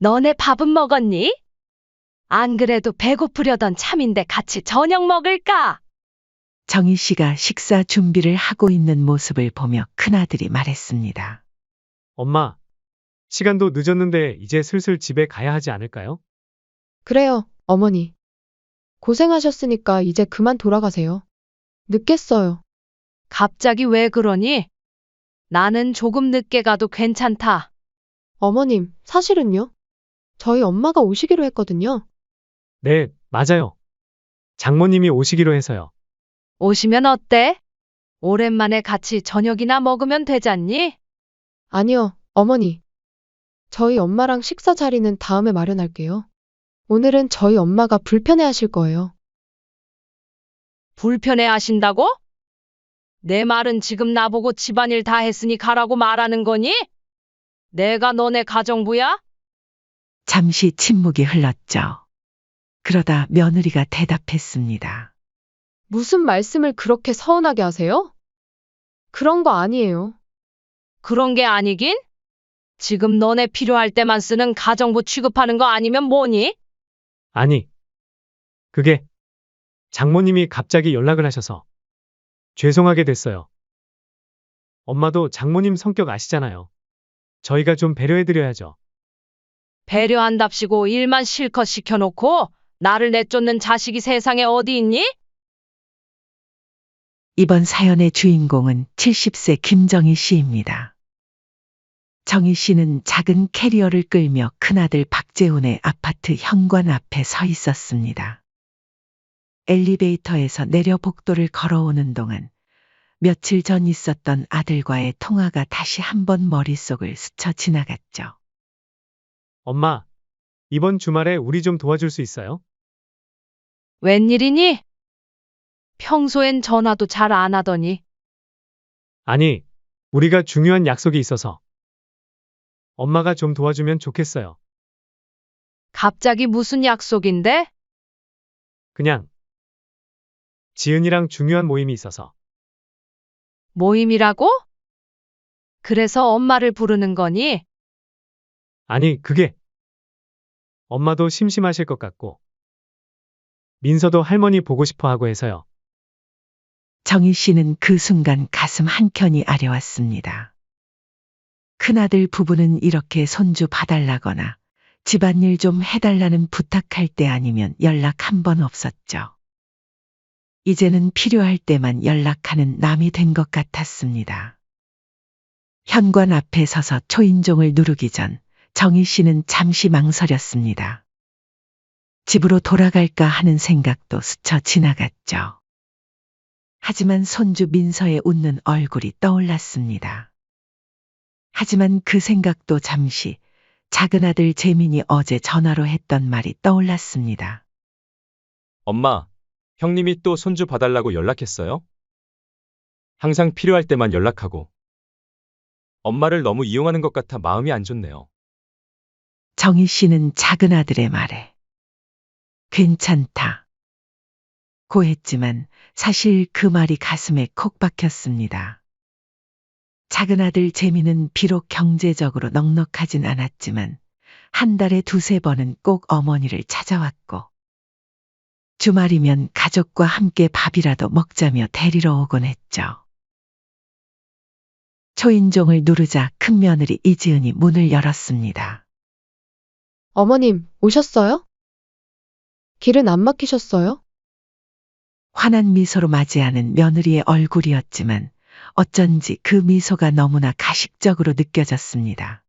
너네 밥은 먹었니? 안 그래도 배고프려던 참인데 같이 저녁 먹을까? 정희 씨가 식사 준비를 하고 있는 모습을 보며 큰아들이 말했습니다. 엄마, 시간도 늦었는데 이제 슬슬 집에 가야 하지 않을까요? 그래요, 어머니. 고생하셨으니까 이제 그만 돌아가세요. 늦겠어요. 갑자기 왜 그러니? 나는 조금 늦게 가도 괜찮다. 어머님, 사실은요? 저희 엄마가 오시기로 했거든요. 네, 맞아요. 장모님이 오시기로 해서요. 오시면 어때? 오랜만에 같이 저녁이나 먹으면 되잖니? 아니요, 어머니. 저희 엄마랑 식사 자리는 다음에 마련할게요. 오늘은 저희 엄마가 불편해 하실 거예요. 불편해 하신다고? 내 말은 지금 나보고 집안일 다 했으니 가라고 말하는 거니? 내가 너네 가정부야? 잠시 침묵이 흘렀죠. 그러다 며느리가 대답했습니다. 무슨 말씀을 그렇게 서운하게 하세요? 그런 거 아니에요. 그런 게 아니긴? 지금 너네 필요할 때만 쓰는 가정부 취급하는 거 아니면 뭐니? 아니, 그게 장모님이 갑자기 연락을 하셔서 죄송하게 됐어요. 엄마도 장모님 성격 아시잖아요. 저희가 좀 배려해드려야죠. 배려한답시고 일만 실컷 시켜놓고 나를 내쫓는 자식이 세상에 어디 있니? 이번 사연의 주인공은 70세 김정희 씨입니다. 정희 씨는 작은 캐리어를 끌며 큰아들 박재훈의 아파트 현관 앞에 서 있었습니다. 엘리베이터에서 내려 복도를 걸어오는 동안 며칠 전 있었던 아들과의 통화가 다시 한번 머릿속을 스쳐 지나갔죠. 엄마, 이번 주말에 우리 좀 도와줄 수 있어요? 웬일이니? 평소엔 전화도 잘 안 하더니 아니, 우리가 중요한 약속이 있어서 엄마가 좀 도와주면 좋겠어요. 갑자기 무슨 약속인데? 그냥 지은이랑 중요한 모임이 있어서. 모임이라고? 그래서 엄마를 부르는 거니? 아니, 그게 엄마도 심심하실 것 같고 민서도 할머니 보고 싶어 하고 해서요. 정희 씨는 그 순간 가슴 한켠이 아려왔습니다. 큰아들 부부는 이렇게 손주 봐달라거나 집안일 좀 해달라는 부탁할 때 아니면 연락 한 번 없었죠. 이제는 필요할 때만 연락하는 남이 된 것 같았습니다. 현관 앞에 서서 초인종을 누르기 전 정희 씨는 잠시 망설였습니다. 집으로 돌아갈까 하는 생각도 스쳐 지나갔죠. 하지만 손주 민서의 웃는 얼굴이 떠올랐습니다. 하지만 그 생각도 잠시 작은 아들 재민이 어제 전화로 했던 말이 떠올랐습니다. 엄마, 형님이 또 손주 봐달라고 연락했어요? 항상 필요할 때만 연락하고. 엄마를 너무 이용하는 것 같아 마음이 안 좋네요. 정희 씨는 작은 아들의 말에 괜찮다 고 했지만 사실 그 말이 가슴에 콕 박혔습니다. 작은 아들 재미는 비록 경제적으로 넉넉하진 않았지만 한 달에 두세 번은 꼭 어머니를 찾아왔고 주말이면 가족과 함께 밥이라도 먹자며 데리러 오곤 했죠. 초인종을 누르자 큰며느리 이지은이 문을 열었습니다. 어머님, 오셨어요? 길은 안 막히셨어요? 환한 미소로 맞이하는 며느리의 얼굴이었지만 어쩐지 그 미소가 너무나 가식적으로 느껴졌습니다.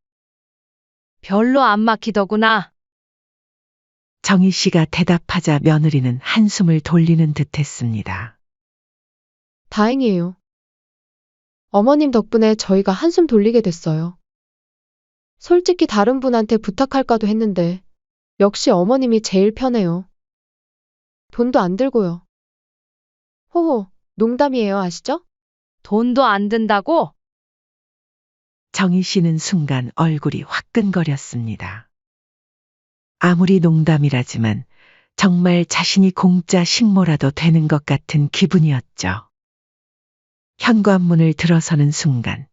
별로 안 막히더구나. 정희 씨가 대답하자 며느리는 한숨을 돌리는 듯했습니다. 다행이에요. 어머님 덕분에 저희가 한숨 돌리게 됐어요. 솔직히 다른 분한테 부탁할까도 했는데 역시 어머님이 제일 편해요. 돈도 안 들고요. 호호, 농담이에요, 아시죠? 돈도 안 든다고? 정희 씨는 순간 얼굴이 화끈거렸습니다. 아무리 농담이라지만 정말 자신이 공짜 식모라도 되는 것 같은 기분이었죠. 현관문을 들어서는 순간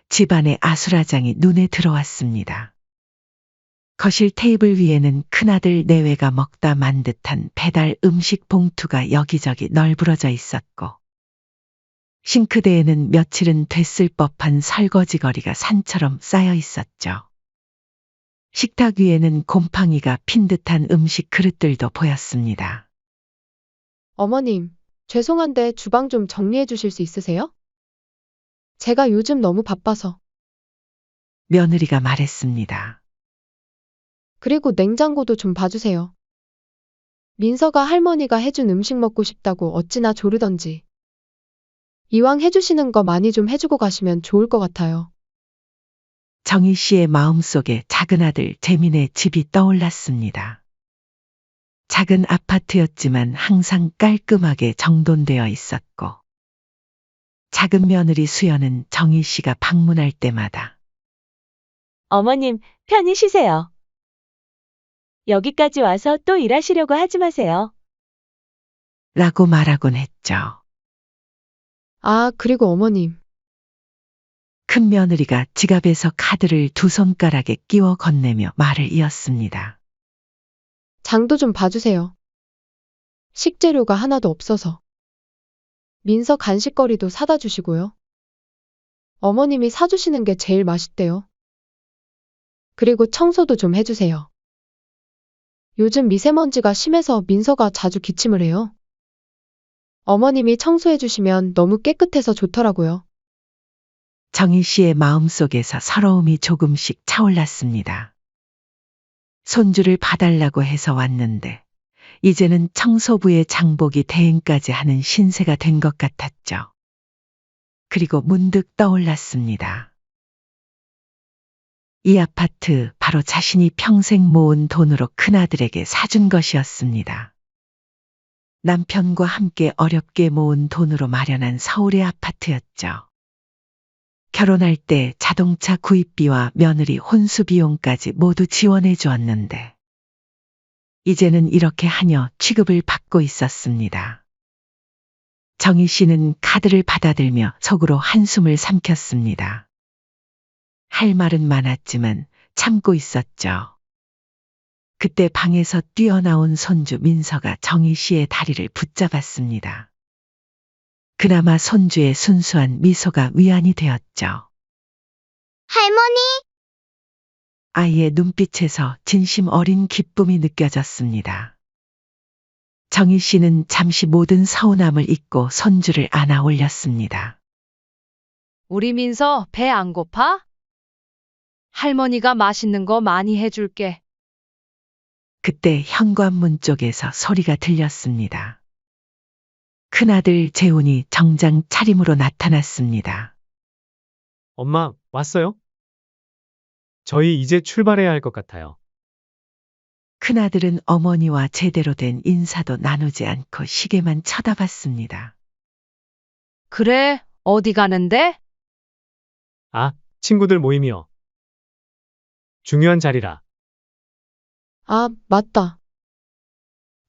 집안의 아수라장이 눈에 들어왔습니다. 거실 테이블 위에는 큰아들 내외가 먹다 만 듯한 배달 음식 봉투가 여기저기 널브러져 있었고, 싱크대에는 며칠은 됐을 법한 설거지거리가 산처럼 쌓여 있었죠. 식탁 위에는 곰팡이가 핀 듯한 음식 그릇들도 보였습니다. 어머님, 죄송한데 주방 좀 정리해 주실 수 있으세요? 제가 요즘 너무 바빠서. 며느리가 말했습니다. 그리고 냉장고도 좀 봐주세요. 민서가 할머니가 해준 음식 먹고 싶다고 어찌나 조르던지. 이왕 해주시는 거 많이 좀 해주고 가시면 좋을 것 같아요. 정희 씨의 마음속에 작은 아들 재민의 집이 떠올랐습니다. 작은 아파트였지만 항상 깔끔하게 정돈되어 있었고, 작은 며느리 수연은 정희 씨가 방문할 때마다 어머님, 편히 쉬세요. 여기까지 와서 또 일하시려고 하지 마세요. 라고 말하곤 했죠. 아, 그리고 어머님. 큰 며느리가 지갑에서 카드를 두 손가락에 끼워 건네며 말을 이었습니다. 장도 좀 봐주세요. 식재료가 하나도 없어서. 민서 간식거리도 사다 주시고요. 어머님이 사주시는 게 제일 맛있대요. 그리고 청소도 좀 해주세요. 요즘 미세먼지가 심해서 민서가 자주 기침을 해요. 어머님이 청소해 주시면 너무 깨끗해서 좋더라고요. 정희 씨의 마음속에서 서러움이 조금씩 차올랐습니다. 손주를 봐달라고 해서 왔는데, 이제는 청소부의 장복이 대행까지 하는 신세가 된 것 같았죠. 그리고 문득 떠올랐습니다. 이 아파트 바로 자신이 평생 모은 돈으로 큰아들에게 사준 것이었습니다. 남편과 함께 어렵게 모은 돈으로 마련한 서울의 아파트였죠. 결혼할 때 자동차 구입비와 며느리 혼수 비용까지 모두 지원해 주었는데, 이제는 이렇게 하녀 취급을 받고 있었습니다. 정희 씨는 카드를 받아들며 속으로 한숨을 삼켰습니다. 할 말은 많았지만 참고 있었죠. 그때 방에서 뛰어나온 손주 민서가 정희 씨의 다리를 붙잡았습니다. 그나마 손주의 순수한 미소가 위안이 되었죠. 할머니, 아이의 눈빛에서 진심 어린 기쁨이 느껴졌습니다. 정희 씨는 잠시 모든 서운함을 잊고 손주를 안아 올렸습니다. 우리 민서 배 안 고파? 할머니가 맛있는 거 많이 해줄게. 그때 현관문 쪽에서 소리가 들렸습니다. 큰아들 재훈이 정장 차림으로 나타났습니다. 엄마, 왔어요? 저희 이제 출발해야 할 것 같아요. 큰아들은 어머니와 제대로 된 인사도 나누지 않고 시계만 쳐다봤습니다. 그래, 어디 가는데? 아, 친구들 모임이요. 중요한 자리라. 아, 맞다.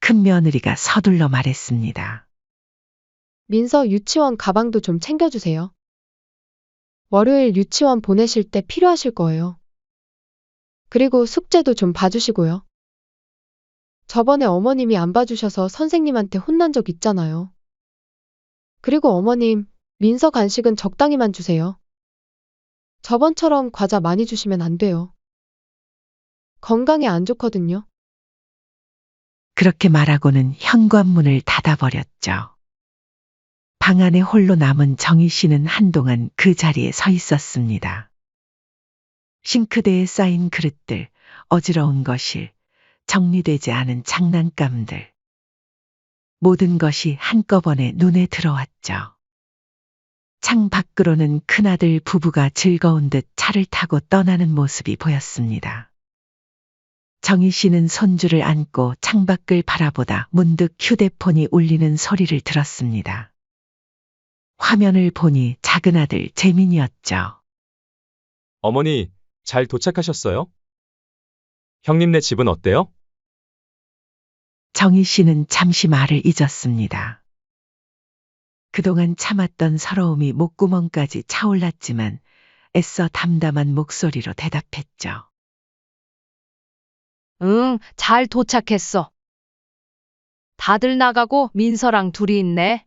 큰 며느리가 서둘러 말했습니다. 민서 유치원 가방도 좀 챙겨주세요. 월요일 유치원 보내실 때 필요하실 거예요. 그리고 숙제도 좀 봐주시고요. 저번에 어머님이 안 봐주셔서 선생님한테 혼난 적 있잖아요. 그리고 어머님, 민서 간식은 적당히만 주세요. 저번처럼 과자 많이 주시면 안 돼요. 건강에 안 좋거든요. 그렇게 말하고는 현관문을 닫아버렸죠. 방 안에 홀로 남은 정희 씨는 한동안 그 자리에 서 있었습니다. 싱크대에 쌓인 그릇들, 어지러운 거실, 정리되지 않은 장난감들. 모든 것이 한꺼번에 눈에 들어왔죠. 창 밖으로는 큰아들 부부가 즐거운 듯 차를 타고 떠나는 모습이 보였습니다. 정희 씨는 손주를 안고 창밖을 바라보다 문득 휴대폰이 울리는 소리를 들었습니다. 화면을 보니 작은 아들 재민이었죠. 어머니, 잘 도착하셨어요? 형님네 집은 어때요? 정희 씨는 잠시 말을 잊었습니다. 그동안 참았던 서러움이 목구멍까지 차올랐지만 애써 담담한 목소리로 대답했죠. 응, 잘 도착했어. 다들 나가고 민서랑 둘이 있네.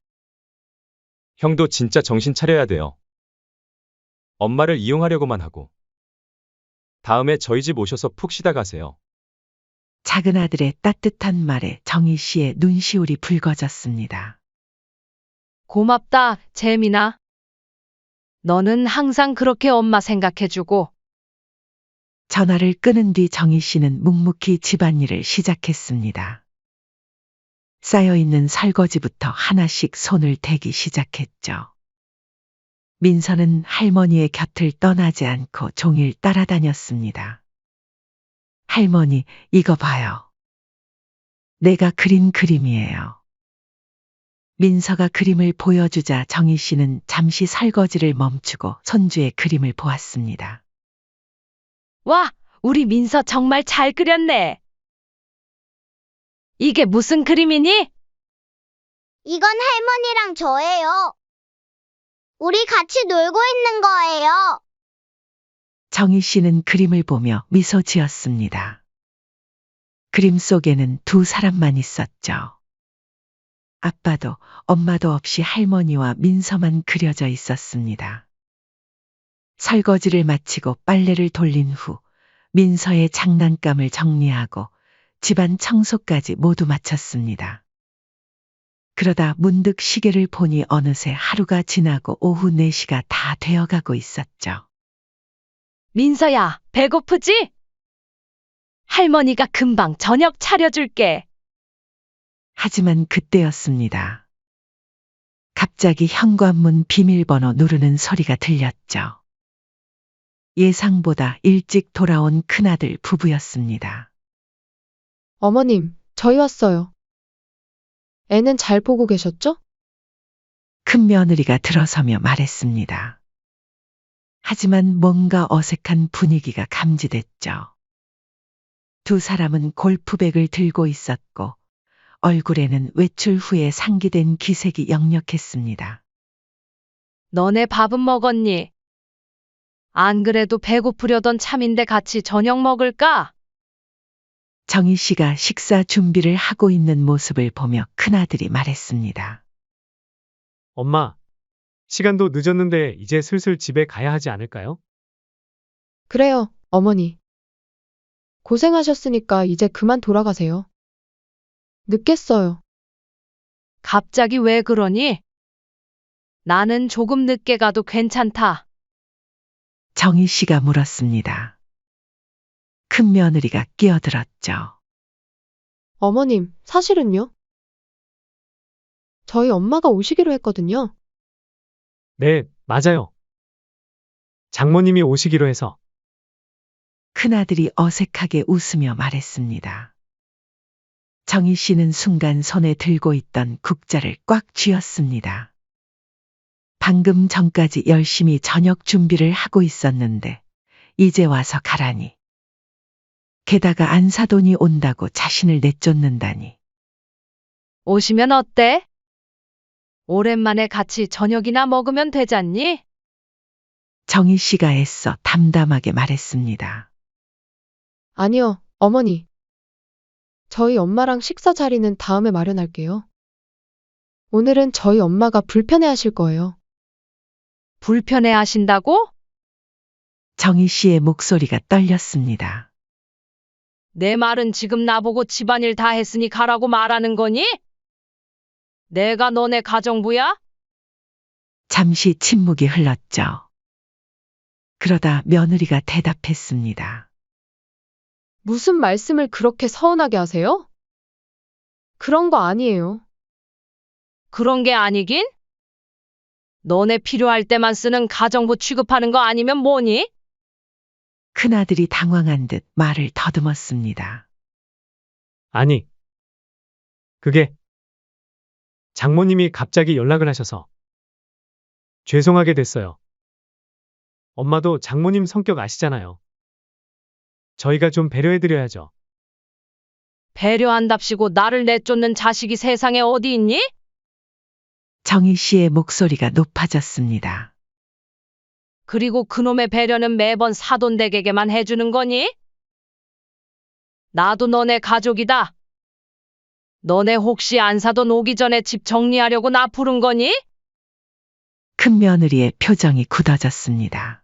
형도 진짜 정신 차려야 돼요. 엄마를 이용하려고만 하고. 다음에 저희 집 오셔서 푹 쉬다 가세요. 작은 아들의 따뜻한 말에 정희 씨의 눈시울이 붉어졌습니다. 고맙다, 재민아. 너는 항상 그렇게 엄마 생각해주고. 전화를 끊은 뒤 정희 씨는 묵묵히 집안일을 시작했습니다. 쌓여있는 설거지부터 하나씩 손을 대기 시작했죠. 민서는 할머니의 곁을 떠나지 않고 종일 따라다녔습니다. 할머니, 이거 봐요. 내가 그린 그림이에요. 민서가 그림을 보여주자 정희 씨는 잠시 설거지를 멈추고 손주의 그림을 보았습니다. 와, 우리 민서 정말 잘 그렸네. 이게 무슨 그림이니? 이건 할머니랑 저예요. 우리 같이 놀고 있는 거예요. 정희 씨는 그림을 보며 미소 지었습니다. 그림 속에는 두 사람만 있었죠. 아빠도 엄마도 없이 할머니와 민서만 그려져 있었습니다. 설거지를 마치고 빨래를 돌린 후 민서의 장난감을 정리하고 집안 청소까지 모두 마쳤습니다. 그러다 문득 시계를 보니 어느새 하루가 지나고 오후 4시가 다 되어가고 있었죠. 민서야, 배고프지? 할머니가 금방 저녁 차려줄게. 하지만 그때였습니다. 갑자기 현관문 비밀번호 누르는 소리가 들렸죠. 예상보다 일찍 돌아온 큰아들 부부였습니다. 어머님, 저희 왔어요. 애는 잘 보고 계셨죠? 큰 며느리가 들어서며 말했습니다. 하지만 뭔가 어색한 분위기가 감지됐죠. 두 사람은 골프백을 들고 있었고 얼굴에는 외출 후에 상기된 기색이 역력했습니다. 너네 밥은 먹었니? 안 그래도 배고프려던 참인데 같이 저녁 먹을까? 정희 씨가 식사 준비를 하고 있는 모습을 보며 큰아들이 말했습니다. 엄마, 시간도 늦었는데 이제 슬슬 집에 가야 하지 않을까요? 그래요, 어머니. 고생하셨으니까 이제 그만 돌아가세요. 늦겠어요. 갑자기 왜 그러니? 나는 조금 늦게 가도 괜찮다. 정희 씨가 물었습니다. 큰 며느리가 끼어들었죠. 어머님, 사실은요? 저희 엄마가 오시기로 했거든요. 네, 맞아요. 장모님이 오시기로 해서. 큰아들이 어색하게 웃으며 말했습니다. 정희 씨는 순간 손에 들고 있던 국자를 꽉 쥐었습니다. 방금 전까지 열심히 저녁 준비를 하고 있었는데 이제 와서 가라니. 게다가 안사돈이 온다고 자신을 내쫓는다니. 오시면 어때? 오랜만에 같이 저녁이나 먹으면 되잖니? 정희 씨가 애써 담담하게 말했습니다. 아니요, 어머니. 저희 엄마랑 식사 자리는 다음에 마련할게요. 오늘은 저희 엄마가 불편해하실 거예요. 불편해 하신다고? 정희 씨의 목소리가 떨렸습니다. 내 말은 지금 나보고 집안일 다 했으니 가라고 말하는 거니? 내가 너네 가정부야? 잠시 침묵이 흘렀죠. 그러다 며느리가 대답했습니다. 무슨 말씀을 그렇게 서운하게 하세요? 그런 거 아니에요. 그런 게 아니긴? 너네 필요할 때만 쓰는 가정부 취급하는 거 아니면 뭐니? 큰아들이 당황한 듯 말을 더듬었습니다. 아니, 그게 장모님이 갑자기 연락을 하셔서 죄송하게 됐어요. 엄마도 장모님 성격 아시잖아요. 저희가 좀 배려해드려야죠. 배려한답시고 나를 내쫓는 자식이 세상에 어디 있니? 정희 씨의 목소리가 높아졌습니다. 그리고 그놈의 배려는 매번 사돈댁에게만 해주는 거니? 나도 너네 가족이다. 너네 혹시 안 사돈 오기 전에 집 정리하려고 나 부른 거니? 큰 며느리의 표정이 굳어졌습니다.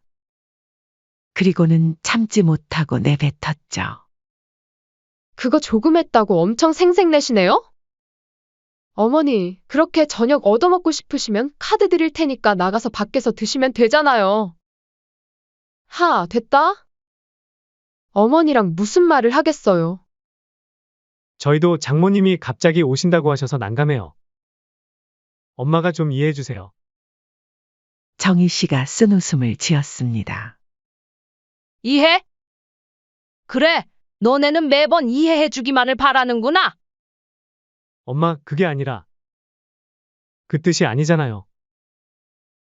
그리고는 참지 못하고 내뱉었죠. 그거 조금 했다고 엄청 생색내시네요? 어머니, 그렇게 저녁 얻어먹고 싶으시면 카드 드릴 테니까 나가서 밖에서 드시면 되잖아요. 됐다? 어머니랑 무슨 말을 하겠어요. 저희도 장모님이 갑자기 오신다고 하셔서 난감해요. 엄마가 좀 이해해 주세요. 정희 씨가 쓴웃음을 지었습니다. 이해? 그래, 너네는 매번 이해해주기만을 바라는구나. 엄마, 그게 아니라 그 뜻이 아니잖아요.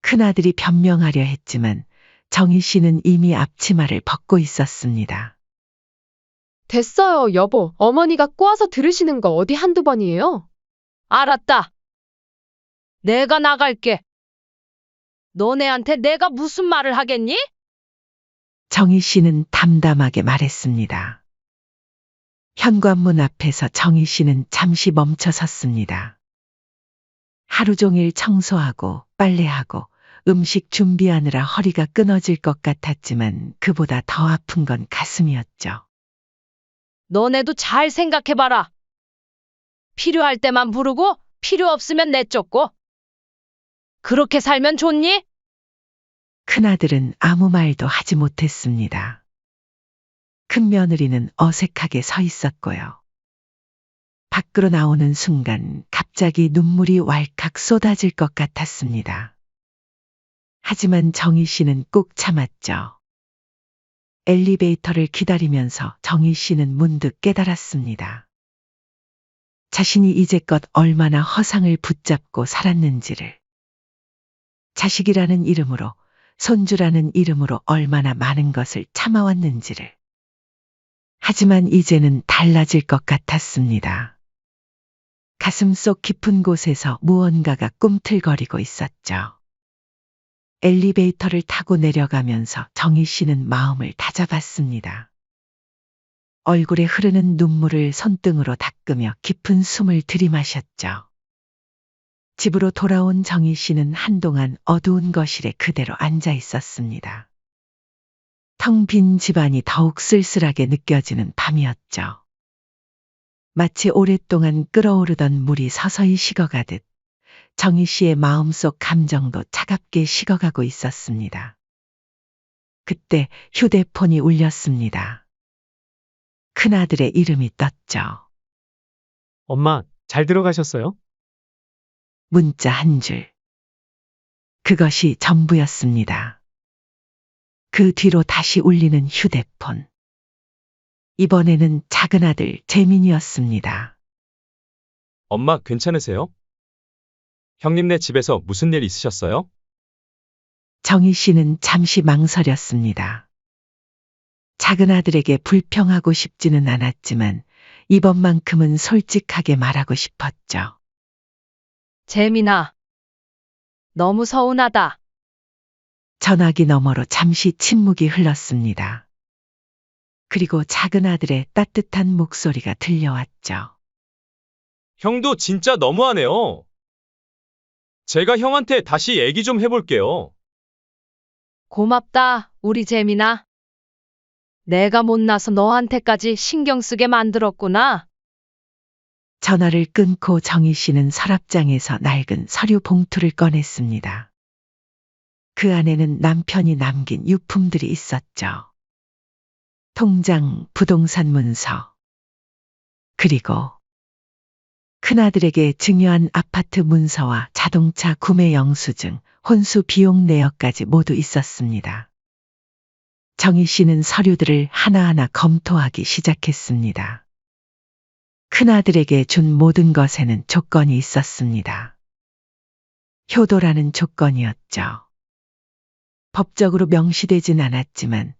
큰아들이 변명하려 했지만 정희 씨는 이미 앞치마를 벗고 있었습니다. 됐어요, 여보. 어머니가 꼬아서 들으시는 거 어디 한두 번이에요? 알았다. 내가 나갈게. 너네한테 내가 무슨 말을 하겠니? 정희 씨는 담담하게 말했습니다. 현관문 앞에서 정희 씨는 잠시 멈춰 섰습니다. 하루 종일 청소하고 빨래하고 음식 준비하느라 허리가 끊어질 것 같았지만 그보다 더 아픈 건 가슴이었죠. 너네도 잘 생각해봐라. 필요할 때만 부르고 필요 없으면 내쫓고. 그렇게 살면 좋니? 큰아들은 아무 말도 하지 못했습니다. 큰 며느리는 어색하게 서 있었고요. 밖으로 나오는 순간 갑자기 눈물이 왈칵 쏟아질 것 같았습니다. 하지만 정희 씨는 꾹 참았죠. 엘리베이터를 기다리면서 정희 씨는 문득 깨달았습니다. 자신이 이제껏 얼마나 허상을 붙잡고 살았는지를. 자식이라는 이름으로, 손주라는 이름으로 얼마나 많은 것을 참아왔는지를. 하지만 이제는 달라질 것 같았습니다. 가슴속 깊은 곳에서 무언가가 꿈틀거리고 있었죠. 엘리베이터를 타고 내려가면서 정희 씨는 마음을 다잡았습니다. 얼굴에 흐르는 눈물을 손등으로 닦으며 깊은 숨을 들이마셨죠. 집으로 돌아온 정희 씨는 한동안 어두운 거실에 그대로 앉아 있었습니다. 텅 빈 집안이 더욱 쓸쓸하게 느껴지는 밤이었죠. 마치 오랫동안 끓어오르던 물이 서서히 식어가듯 정희 씨의 마음속 감정도 차갑게 식어가고 있었습니다. 그때 휴대폰이 울렸습니다. 큰아들의 이름이 떴죠. 엄마, 잘 들어가셨어요? 문자 한 줄. 그것이 전부였습니다. 그 뒤로 다시 울리는 휴대폰. 이번에는 작은 아들 재민이었습니다. 엄마, 괜찮으세요? 형님네 집에서 무슨 일 있으셨어요? 정희 씨는 잠시 망설였습니다. 작은 아들에게 불평하고 싶지는 않았지만 이번만큼은 솔직하게 말하고 싶었죠. 재민아. 너무 서운하다. 전화기 너머로 잠시 침묵이 흘렀습니다. 그리고 작은 아들의 따뜻한 목소리가 들려왔죠. 형도 진짜 너무하네요. 제가 형한테 다시 얘기 좀 해볼게요. 고맙다, 우리 재민아. 내가 못나서 너한테까지 신경 쓰게 만들었구나. 전화를 끊고 정희 씨는 서랍장에서 낡은 서류 봉투를 꺼냈습니다. 그 안에는 남편이 남긴 유품들이 있었죠. 통장, 부동산 문서, 그리고 큰아들에게 증여한 아파트 문서와 자동차 구매 영수증, 혼수 비용 내역까지 모두 있었습니다. 정희 씨는 서류들을 하나하나 검토하기 시작했습니다. 큰아들에게 준 모든 것에는 조건이 있었습니다. 효도라는 조건이었죠. 법적으로 명시되진 않았지만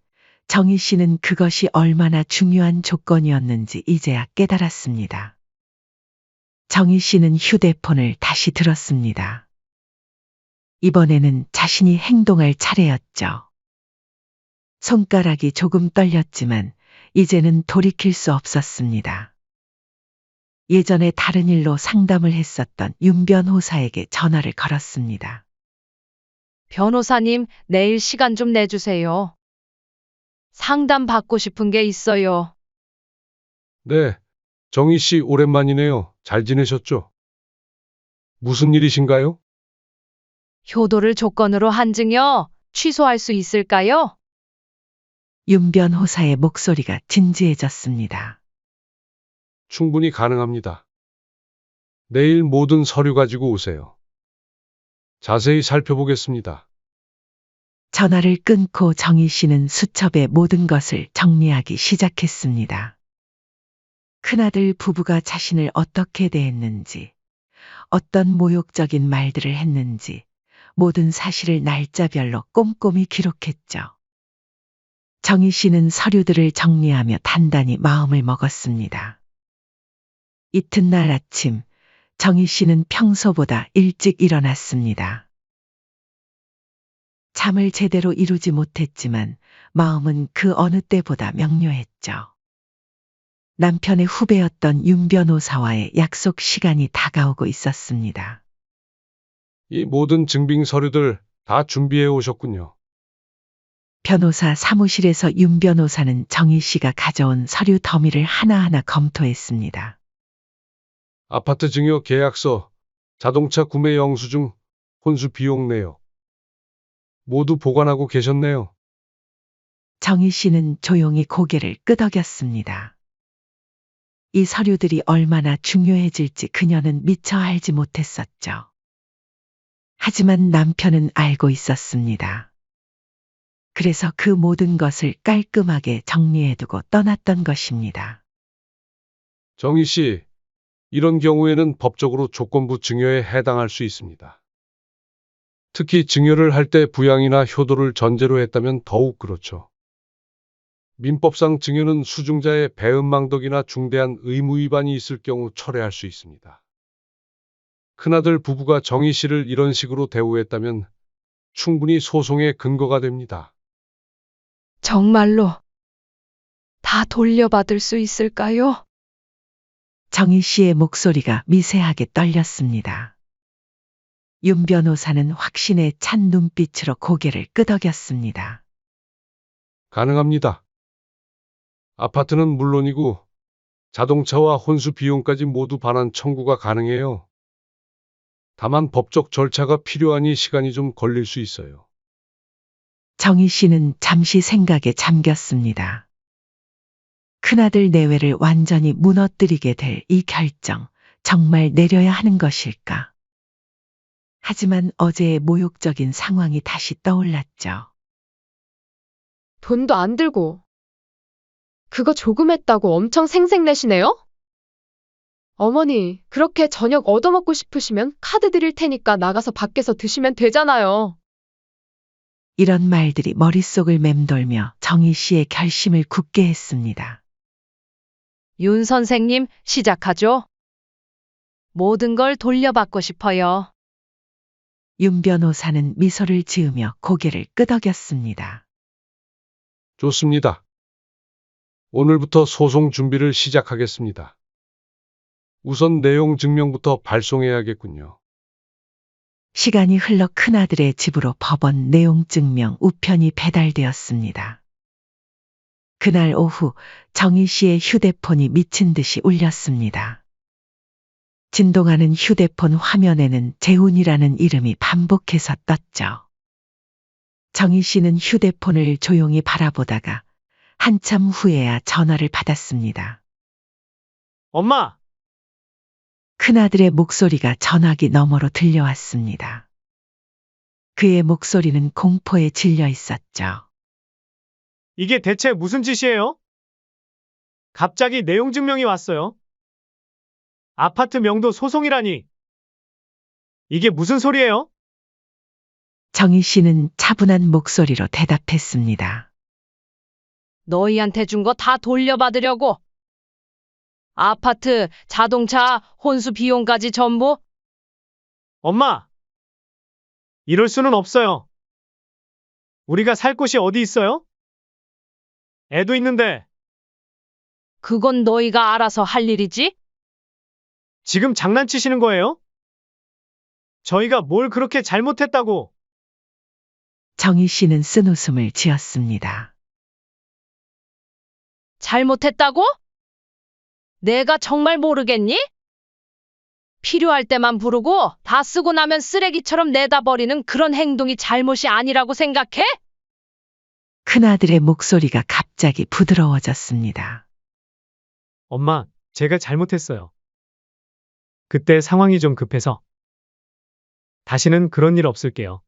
정희 씨는 그것이 얼마나 중요한 조건이었는지 이제야 깨달았습니다. 정희 씨는 휴대폰을 다시 들었습니다. 이번에는 자신이 행동할 차례였죠. 손가락이 조금 떨렸지만 이제는 돌이킬 수 없었습니다. 예전에 다른 일로 상담을 했었던 윤 변호사에게 전화를 걸었습니다. 변호사님, 내일 시간 좀 내주세요. 상담 받고 싶은 게 있어요. 네, 정희 씨 오랜만이네요. 잘 지내셨죠? 무슨 일이신가요? 효도를 조건으로 한 증여 취소할 수 있을까요? 윤 변호사의 목소리가 진지해졌습니다. 충분히 가능합니다. 내일 모든 서류 가지고 오세요. 자세히 살펴보겠습니다. 전화를 끊고 정희 씨는 수첩에 모든 것을 정리하기 시작했습니다. 큰아들 부부가 자신을 어떻게 대했는지, 어떤 모욕적인 말들을 했는지, 모든 사실을 날짜별로 꼼꼼히 기록했죠. 정희 씨는 서류들을 정리하며 단단히 마음을 먹었습니다. 이튿날 아침, 정희 씨는 평소보다 일찍 일어났습니다. 잠을 제대로 이루지 못했지만 마음은 그 어느 때보다 명료했죠. 남편의 후배였던 윤 변호사와의 약속 시간이 다가오고 있었습니다. 이 모든 증빙 서류들 다 준비해 오셨군요. 변호사 사무실에서 윤 변호사는 정희 씨가 가져온 서류 더미를 하나하나 검토했습니다. 아파트 증여 계약서, 자동차 구매 영수증, 혼수 비용 내역. 모두 보관하고 계셨네요. 정희 씨는 조용히 고개를 끄덕였습니다. 이 서류들이 얼마나 중요해질지 그녀는 미처 알지 못했었죠. 하지만 남편은 알고 있었습니다. 그래서 그 모든 것을 깔끔하게 정리해두고 떠났던 것입니다. 정희 씨, 이런 경우에는 법적으로 조건부 증여에 해당할 수 있습니다. 특히 증여를 할 때 부양이나 효도를 전제로 했다면 더욱 그렇죠. 민법상 증여는 수증자의 배은망덕이나 중대한 의무 위반이 있을 경우 철회할 수 있습니다. 큰아들 부부가 정희 씨를 이런 식으로 대우했다면 충분히 소송의 근거가 됩니다. 정말로 다 돌려받을 수 있을까요? 정희 씨의 목소리가 미세하게 떨렸습니다. 윤 변호사는 확신에 찬 눈빛으로 고개를 끄덕였습니다. 가능합니다. 아파트는 물론이고 자동차와 혼수 비용까지 모두 반환 청구가 가능해요. 다만 법적 절차가 필요하니 시간이 좀 걸릴 수 있어요. 정희 씨는 잠시 생각에 잠겼습니다. 큰아들 내외를 완전히 무너뜨리게 될 이 결정, 정말 내려야 하는 것일까? 하지만 어제의 모욕적인 상황이 다시 떠올랐죠. 돈도 안 들고. 그거 조금 했다고 엄청 생색내시네요? 어머니, 그렇게 저녁 얻어먹고 싶으시면 카드 드릴 테니까 나가서 밖에서 드시면 되잖아요. 이런 말들이 머릿속을 맴돌며 정희 씨의 결심을 굳게 했습니다. 윤 선생님, 시작하죠. 모든 걸 돌려받고 싶어요. 윤 변호사는 미소를 지으며 고개를 끄덕였습니다. 좋습니다. 오늘부터 소송 준비를 시작하겠습니다. 우선 내용 증명부터 발송해야겠군요. 시간이 흘러 큰아들의 집으로 법원 내용 증명 우편이 배달되었습니다. 그날 오후 정희 씨의 휴대폰이 미친 듯이 울렸습니다. 진동하는 휴대폰 화면에는 재훈이라는 이름이 반복해서 떴죠. 정희 씨는 휴대폰을 조용히 바라보다가 한참 후에야 전화를 받았습니다. 엄마! 큰아들의 목소리가 전화기 너머로 들려왔습니다. 그의 목소리는 공포에 질려 있었죠. 이게 대체 무슨 짓이에요? 갑자기 내용 증명이 왔어요. 아파트 명도 소송이라니. 이게 무슨 소리예요? 정희 씨는 차분한 목소리로 대답했습니다. 너희한테 준 거 다 돌려받으려고. 아파트, 자동차, 혼수 비용까지 전부. 엄마! 이럴 수는 없어요. 우리가 살 곳이 어디 있어요? 애도 있는데. 그건 너희가 알아서 할 일이지? 지금 장난치시는 거예요? 저희가 뭘 그렇게 잘못했다고? 정희 씨는 쓴웃음을 지었습니다. 잘못했다고? 내가 정말 모르겠니? 필요할 때만 부르고 다 쓰고 나면 쓰레기처럼 내다 버리는 그런 행동이 잘못이 아니라고 생각해? 큰아들의 목소리가 갑자기 부드러워졌습니다. 엄마, 제가 잘못했어요. 그때 상황이 좀 급해서. 다시는 그런 일 없을게요.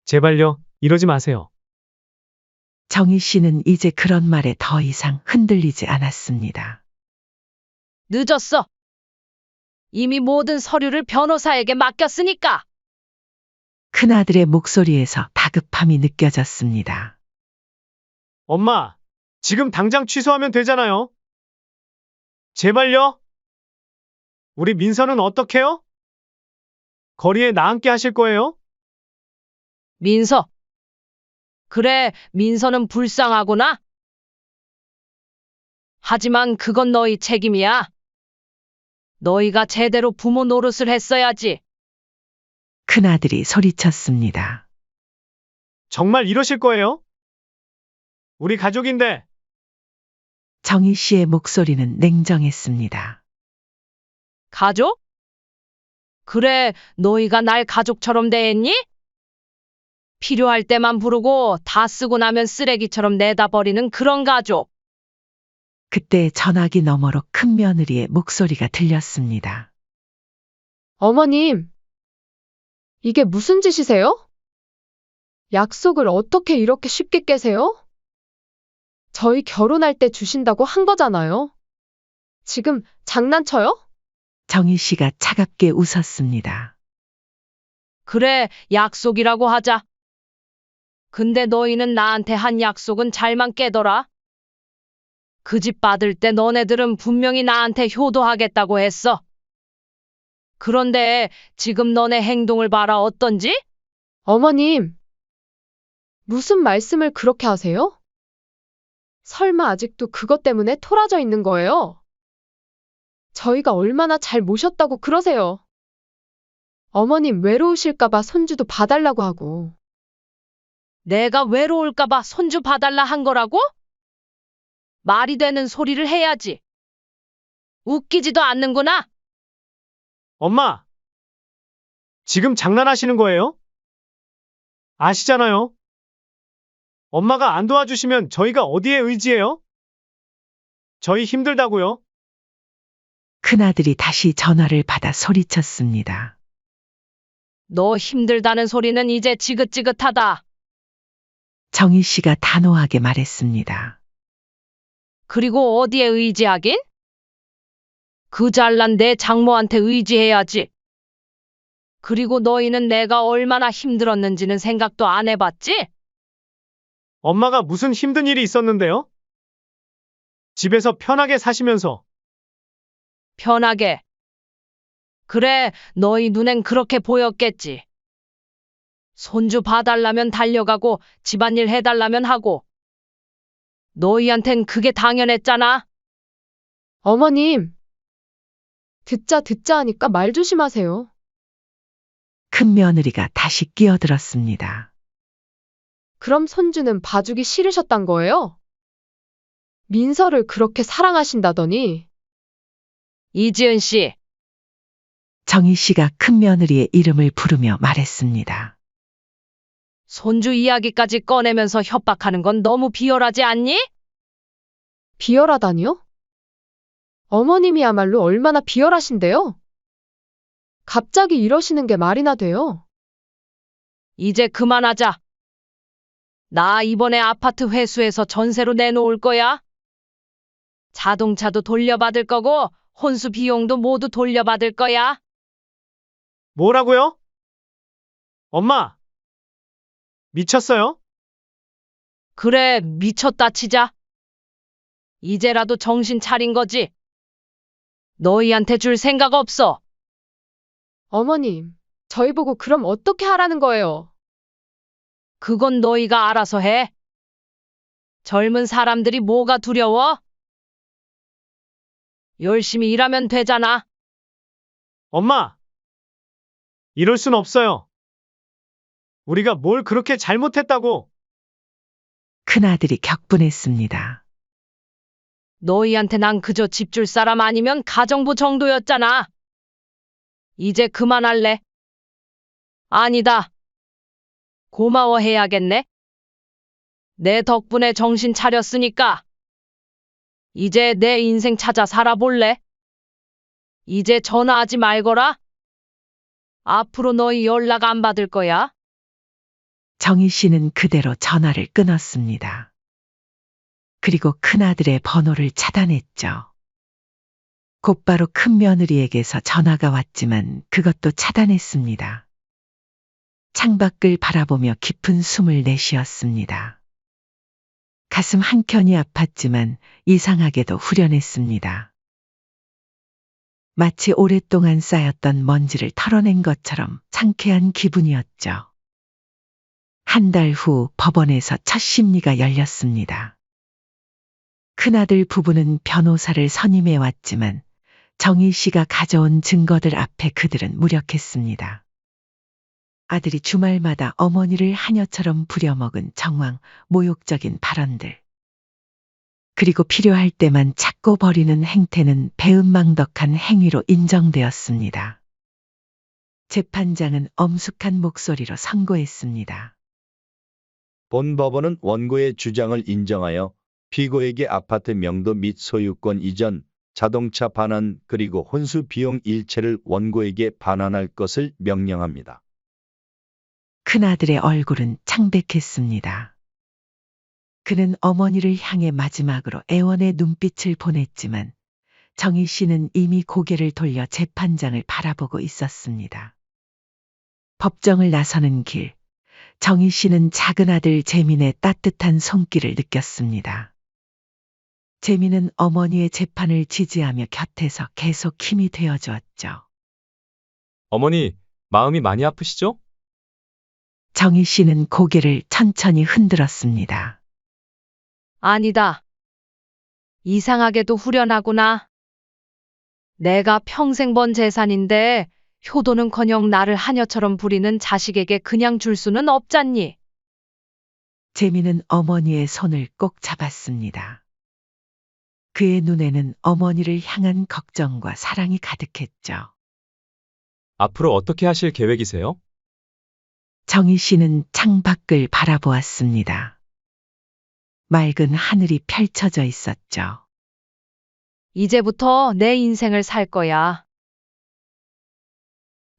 제발요, 이러지 마세요. 정희 씨는 이제 그런 말에 더 이상 흔들리지 않았습니다. 늦었어. 이미 모든 서류를 변호사에게 맡겼으니까. 큰아들의 목소리에서 다급함이 느껴졌습니다. 엄마, 지금 당장 취소하면 되잖아요. 제발요. 우리 민서는 어떡해요? 거리에 나앉게 하실 거예요? 민서. 그래, 민서는 불쌍하구나. 하지만 그건 너희 책임이야. 너희가 제대로 부모 노릇을 했어야지. 큰아들이 소리쳤습니다. 정말 이러실 거예요? 우리 가족인데. 정희 씨의 목소리는 냉정했습니다. 가족? 그래, 너희가 날 가족처럼 대했니? 필요할 때만 부르고 다 쓰고 나면 쓰레기처럼 내다 버리는 그런 가족. 그때 전화기 너머로 큰 며느리의 목소리가 들렸습니다. 어머님, 이게 무슨 짓이세요? 약속을 어떻게 이렇게 쉽게 깨세요? 저희 결혼할 때 주신다고 한 거잖아요. 지금 장난쳐요? 정희 씨가 차갑게 웃었습니다. 그래, 약속이라고 하자. 근데 너희는 나한테 한 약속은 잘만 깨더라. 그 집 받을 때 너네들은 분명히 나한테 효도하겠다고 했어. 그런데 지금 너네 행동을 봐라 어떤지? 어머님, 무슨 말씀을 그렇게 하세요? 설마 아직도 그것 때문에 토라져 있는 거예요? 저희가 얼마나 잘 모셨다고 그러세요? 어머님 외로우실까봐 손주도 봐달라고 하고. 내가 외로울까봐 손주 봐달라 한 거라고? 말이 되는 소리를 해야지. 웃기지도 않는구나. 엄마, 지금 장난하시는 거예요? 아시잖아요. 엄마가 안 도와주시면 저희가 어디에 의지해요? 저희 힘들다고요? 큰아들이 다시 전화를 받아 소리쳤습니다. 너 힘들다는 소리는 이제 지긋지긋하다. 정희 씨가 단호하게 말했습니다. 그리고 어디에 의지하긴? 그 잘난 내 장모한테 의지해야지. 그리고 너희는 내가 얼마나 힘들었는지는 생각도 안 해봤지? 엄마가 무슨 힘든 일이 있었는데요? 집에서 편하게 사시면서. 편하게. 그래, 너희 눈엔 그렇게 보였겠지. 손주 봐달라면 달려가고 집안일 해달라면 하고. 너희한텐 그게 당연했잖아. 어머님, 듣자 하니까 말 조심하세요. 큰 며느리가 다시 끼어들었습니다. 그럼 손주는 봐주기 싫으셨단 거예요? 민서를 그렇게 사랑하신다더니. 이지은 씨, 정희 씨가 큰 며느리의 이름을 부르며 말했습니다. 손주 이야기까지 꺼내면서 협박하는 건 너무 비열하지 않니? 비열하다니요? 어머님이야말로 얼마나 비열하신데요? 갑자기 이러시는 게 말이나 돼요? 이제 그만하자. 나 이번에 아파트 회수해서 전세로 내놓을 거야. 자동차도 돌려받을 거고 혼수 비용도 모두 돌려받을 거야. 뭐라고요? 엄마, 미쳤어요? 그래, 미쳤다 치자. 이제라도 정신 차린 거지. 너희한테 줄 생각 없어. 어머님, 저희 보고 그럼 어떻게 하라는 거예요? 그건 너희가 알아서 해. 젊은 사람들이 뭐가 두려워? 열심히 일하면 되잖아. 엄마! 이럴 순 없어요. 우리가 뭘 그렇게 잘못했다고. 큰아들이 격분했습니다. 너희한테 난 그저 집 줄 사람 아니면 가정부 정도였잖아. 이제 그만할래? 아니다. 고마워해야겠네. 내 덕분에 정신 차렸으니까. 이제 내 인생 찾아 살아볼래? 이제 전화하지 말거라. 앞으로 너희 연락 안 받을 거야. 정희 씨는 그대로 전화를 끊었습니다. 그리고 큰아들의 번호를 차단했죠. 곧바로 큰며느리에게서 전화가 왔지만 그것도 차단했습니다. 창밖을 바라보며 깊은 숨을 내쉬었습니다. 가슴 한켠이 아팠지만 이상하게도 후련했습니다. 마치 오랫동안 쌓였던 먼지를 털어낸 것처럼 상쾌한 기분이었죠. 한 달 후 법원에서 첫 심리가 열렸습니다. 큰아들 부부는 변호사를 선임해 왔지만 정희 씨가 가져온 증거들 앞에 그들은 무력했습니다. 아들이 주말마다 어머니를 하녀처럼 부려먹은 정황, 모욕적인 발언들. 그리고 필요할 때만 찾고 버리는 행태는 배은망덕한 행위로 인정되었습니다. 재판장은 엄숙한 목소리로 선고했습니다. 본 법원은 원고의 주장을 인정하여 피고에게 아파트 명도 및 소유권 이전, 자동차 반환 그리고 혼수 비용 일체를 원고에게 반환할 것을 명령합니다. 큰아들의 얼굴은 창백했습니다. 그는 어머니를 향해 마지막으로 애원의 눈빛을 보냈지만 정희 씨는 이미 고개를 돌려 재판장을 바라보고 있었습니다. 법정을 나서는 길, 정희 씨는 작은 아들 재민의 따뜻한 손길을 느꼈습니다. 재민은 어머니의 재판을 지지하며 곁에서 계속 힘이 되어주었죠. 어머니, 마음이 많이 아프시죠? 정희 씨는 고개를 천천히 흔들었습니다. 아니다. 이상하게도 후련하구나. 내가 평생 번 재산인데 효도는커녕 나를 하녀처럼 부리는 자식에게 그냥 줄 수는 없잖니. 재민은 어머니의 손을 꼭 잡았습니다. 그의 눈에는 어머니를 향한 걱정과 사랑이 가득했죠. 앞으로 어떻게 하실 계획이세요? 정희 씨는 창밖을 바라보았습니다. 맑은 하늘이 펼쳐져 있었죠. 이제부터 내 인생을 살 거야.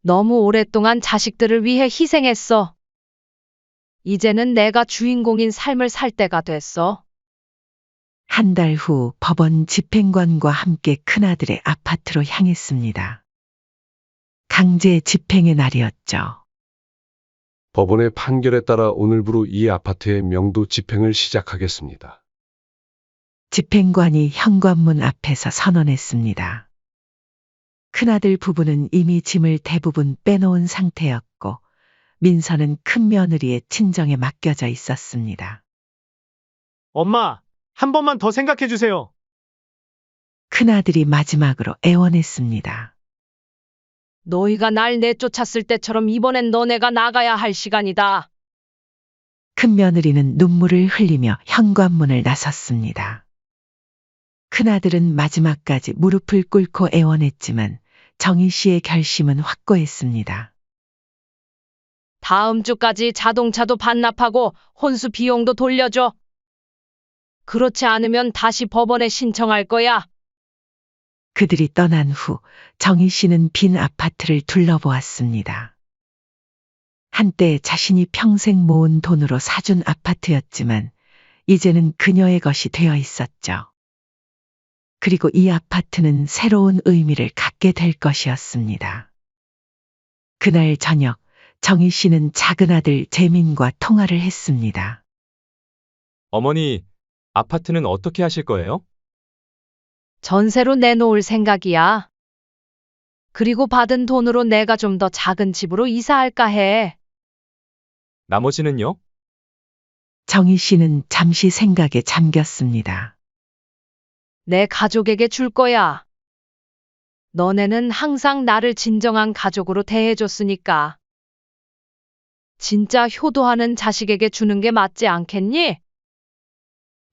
너무 오랫동안 자식들을 위해 희생했어. 이제는 내가 주인공인 삶을 살 때가 됐어. 한 달 후 법원 집행관과 함께 큰아들의 아파트로 향했습니다. 강제 집행의 날이었죠. 법원의 판결에 따라 오늘부로 이 아파트의 명도 집행을 시작하겠습니다. 집행관이 현관문 앞에서 선언했습니다. 큰아들 부부는 이미 짐을 대부분 빼놓은 상태였고 민서는 큰며느리의 친정에 맡겨져 있었습니다. 엄마, 한 번만 더 생각해 주세요. 큰아들이 마지막으로 애원했습니다. 너희가 날 내쫓았을 때처럼 이번엔 너네가 나가야 할 시간이다. 큰며느리는 눈물을 흘리며 현관문을 나섰습니다. 큰아들은 마지막까지 무릎을 꿇고 애원했지만 정희 씨의 결심은 확고했습니다. 다음 주까지 자동차도 반납하고 혼수 비용도 돌려줘. 그렇지 않으면 다시 법원에 신청할 거야. 그들이 떠난 후 정희 씨는 빈 아파트를 둘러보았습니다. 한때 자신이 평생 모은 돈으로 사준 아파트였지만 이제는 그녀의 것이 되어 있었죠. 그리고 이 아파트는 새로운 의미를 갖게 될 것이었습니다. 그날 저녁 정희 씨는 작은 아들 재민과 통화를 했습니다. 어머니, 아파트는 어떻게 하실 거예요? 전세로 내놓을 생각이야. 그리고 받은 돈으로 내가 좀 더 작은 집으로 이사할까 해. 나머지는요? 정희 씨는 잠시 생각에 잠겼습니다. 내 가족에게 줄 거야. 너네는 항상 나를 진정한 가족으로 대해줬으니까. 진짜 효도하는 자식에게 주는 게 맞지 않겠니?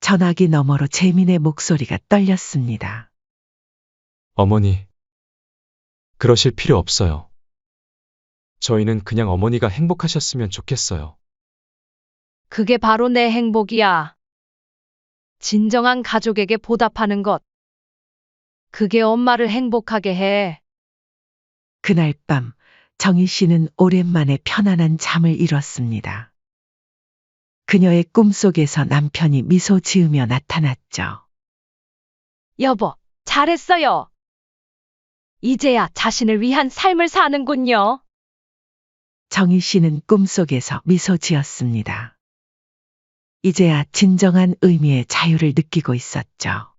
전화기 너머로 재민의 목소리가 떨렸습니다. 어머니, 그러실 필요 없어요. 저희는 그냥 어머니가 행복하셨으면 좋겠어요. 그게 바로 내 행복이야. 진정한 가족에게 보답하는 것. 그게 엄마를 행복하게 해. 그날 밤 정희 씨는 오랜만에 편안한 잠을 이뤘습니다. 그녀의 꿈속에서 남편이 미소 지으며 나타났죠. 여보, 잘했어요. 이제야 자신을 위한 삶을 사는군요. 정희 씨는 꿈속에서 미소 지었습니다. 이제야 진정한 의미의 자유를 느끼고 있었죠.